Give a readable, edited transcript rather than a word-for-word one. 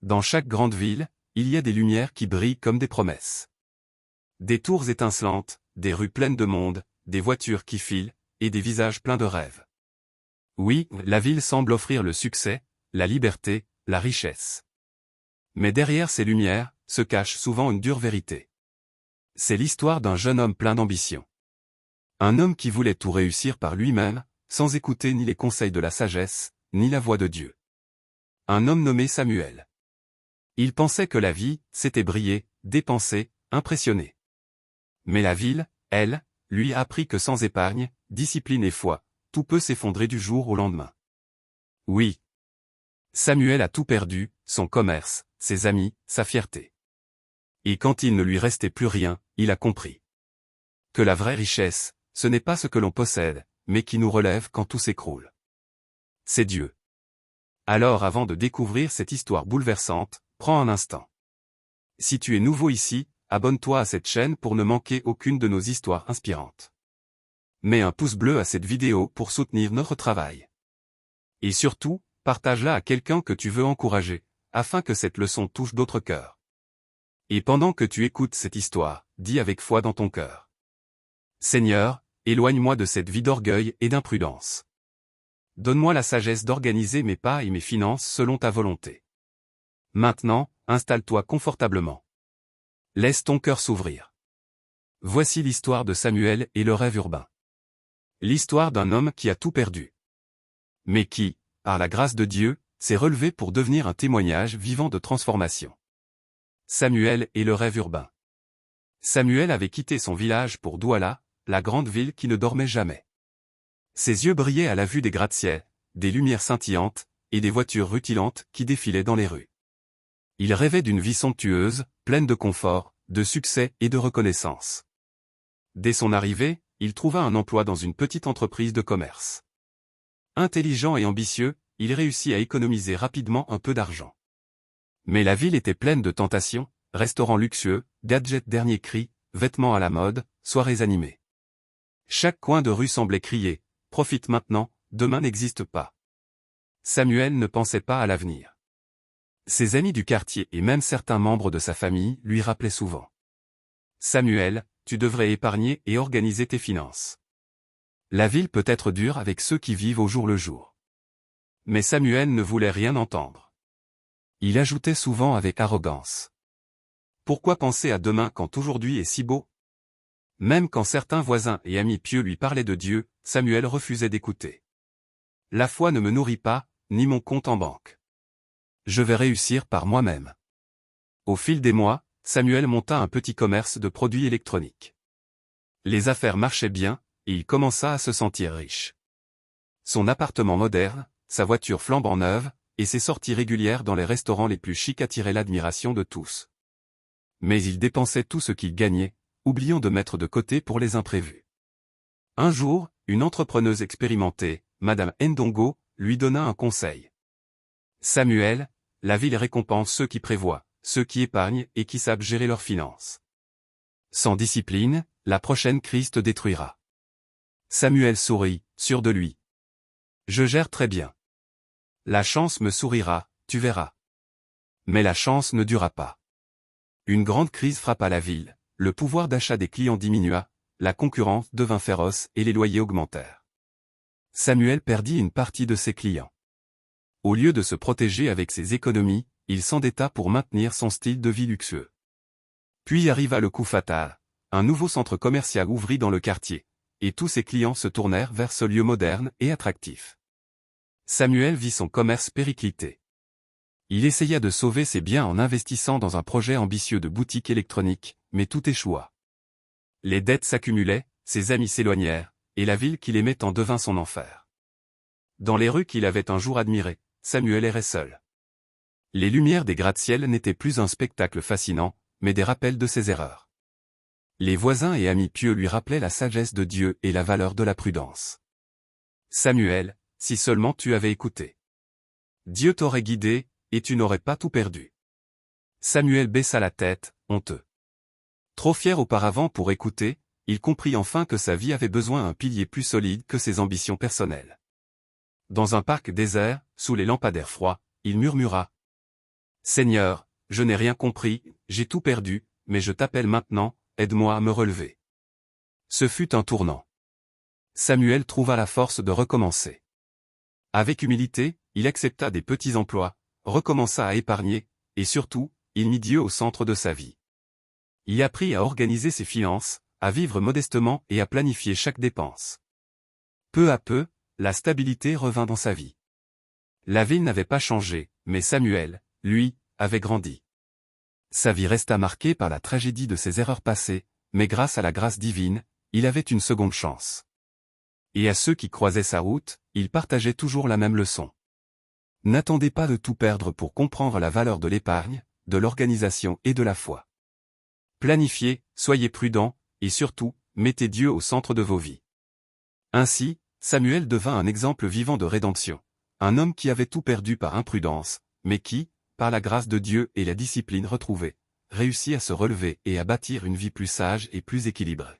Dans chaque grande ville, il y a des lumières qui brillent comme des promesses. Des tours étincelantes, des rues pleines de monde, des voitures qui filent, et des visages pleins de rêves. Oui, la ville semble offrir le succès, la liberté, la richesse. Mais derrière ces lumières, se cache souvent une dure vérité. C'est l'histoire d'un jeune homme plein d'ambition. Un homme qui voulait tout réussir par lui-même, sans écouter ni les conseils de la sagesse, ni la voix de Dieu. Un homme nommé Samuel. Il pensait que la vie, c'était briller, dépenser, impressionner. Mais la ville, elle, lui a appris que sans épargne, discipline et foi, tout peut s'effondrer du jour au lendemain. Oui. Samuel a tout perdu, son commerce, ses amis, sa fierté. Et quand il ne lui restait plus rien, il a compris que la vraie richesse, ce n'est pas ce que l'on possède, mais qui nous relève quand tout s'écroule. C'est Dieu. Alors avant de découvrir cette histoire bouleversante, prends un instant. Si tu es nouveau ici, abonne-toi à cette chaîne pour ne manquer aucune de nos histoires inspirantes. Mets un pouce bleu à cette vidéo pour soutenir notre travail. Et surtout, partage-la à quelqu'un que tu veux encourager, afin que cette leçon touche d'autres cœurs. Et pendant que tu écoutes cette histoire, dis avec foi dans ton cœur. Seigneur, éloigne-moi de cette vie d'orgueil et d'imprudence. Donne-moi la sagesse d'organiser mes pas et mes finances selon ta volonté. Maintenant, installe-toi confortablement. Laisse ton cœur s'ouvrir. Voici l'histoire de Samuel et le rêve urbain. L'histoire d'un homme qui a tout perdu. Mais qui, par la grâce de Dieu, s'est relevé pour devenir un témoignage vivant de transformation. Samuel et le rêve urbain. Samuel avait quitté son village pour Douala, la grande ville qui ne dormait jamais. Ses yeux brillaient à la vue des gratte-ciels, des lumières scintillantes, et des voitures rutilantes qui défilaient dans les rues. Il rêvait d'une vie somptueuse, pleine de confort, de succès et de reconnaissance. Dès son arrivée, il trouva un emploi dans une petite entreprise de commerce. Intelligent et ambitieux, il réussit à économiser rapidement un peu d'argent. Mais la ville était pleine de tentations, restaurants luxueux, gadgets dernier cri, vêtements à la mode, soirées animées. Chaque coin de rue semblait crier « Profite maintenant, demain n'existe pas ». Samuel ne pensait pas à l'avenir. Ses amis du quartier et même certains membres de sa famille lui rappelaient souvent. Samuel, tu devrais épargner et organiser tes finances. La ville peut être dure avec ceux qui vivent au jour le jour. Mais Samuel ne voulait rien entendre. Il ajoutait souvent avec arrogance. Pourquoi penser à demain quand aujourd'hui est si beau? Même quand certains voisins et amis pieux lui parlaient de Dieu, Samuel refusait d'écouter. La foi ne me nourrit pas, ni mon compte en banque. Je vais réussir par moi-même. Au fil des mois, Samuel monta un petit commerce de produits électroniques. Les affaires marchaient bien, et il commença à se sentir riche. Son appartement moderne, sa voiture flambant neuve, et ses sorties régulières dans les restaurants les plus chics attiraient l'admiration de tous. Mais il dépensait tout ce qu'il gagnait, oubliant de mettre de côté pour les imprévus. Un jour, une entrepreneuse expérimentée, Madame Ndongo, lui donna un conseil. Samuel, la ville récompense ceux qui prévoient, ceux qui épargnent et qui savent gérer leurs finances. Sans discipline, la prochaine crise te détruira. Samuel sourit, sûr de lui. Je gère très bien. La chance me sourira, tu verras. Mais la chance ne dura pas. Une grande crise frappa la ville, le pouvoir d'achat des clients diminua, la concurrence devint féroce et les loyers augmentèrent. Samuel perdit une partie de ses clients. Au lieu de se protéger avec ses économies, il s'endetta pour maintenir son style de vie luxueux. Puis arriva le coup fatal. Un nouveau centre commercial ouvrit dans le quartier, et tous ses clients se tournèrent vers ce lieu moderne et attractif. Samuel vit son commerce péricliter. Il essaya de sauver ses biens en investissant dans un projet ambitieux de boutique électronique, mais tout échoua. Les dettes s'accumulaient, ses amis s'éloignèrent, et la ville qu'il aimait en devint son enfer. Dans les rues qu'il avait un jour admirées, Samuel errait seul. Les lumières des gratte-ciel n'étaient plus un spectacle fascinant, mais des rappels de ses erreurs. Les voisins et amis pieux lui rappelaient la sagesse de Dieu et la valeur de la prudence. Samuel, si seulement tu avais écouté. Dieu t'aurait guidé, et tu n'aurais pas tout perdu. Samuel baissa la tête, honteux. Trop fier auparavant pour écouter, il comprit enfin que sa vie avait besoin d'un pilier plus solide que ses ambitions personnelles. Dans un parc désert, sous les lampadaires froids, il murmura. Seigneur, je n'ai rien compris, j'ai tout perdu, mais je t'appelle maintenant, aide-moi à me relever. Ce fut un tournant. Samuel trouva la force de recommencer. Avec humilité, il accepta des petits emplois, recommença à épargner, et surtout, il mit Dieu au centre de sa vie. Il apprit à organiser ses finances, à vivre modestement et à planifier chaque dépense. Peu à peu, la stabilité revint dans sa vie. La ville n'avait pas changé, mais Samuel, lui, avait grandi. Sa vie resta marquée par la tragédie de ses erreurs passées, mais grâce à la grâce divine, il avait une seconde chance. Et à ceux qui croisaient sa route, il partageait toujours la même leçon. N'attendez pas de tout perdre pour comprendre la valeur de l'épargne, de l'organisation et de la foi. Planifiez, soyez prudents, et surtout, mettez Dieu au centre de vos vies. Ainsi, Samuel devint un exemple vivant de rédemption. Un homme qui avait tout perdu par imprudence, mais qui, par la grâce de Dieu et la discipline retrouvée, réussit à se relever et à bâtir une vie plus sage et plus équilibrée.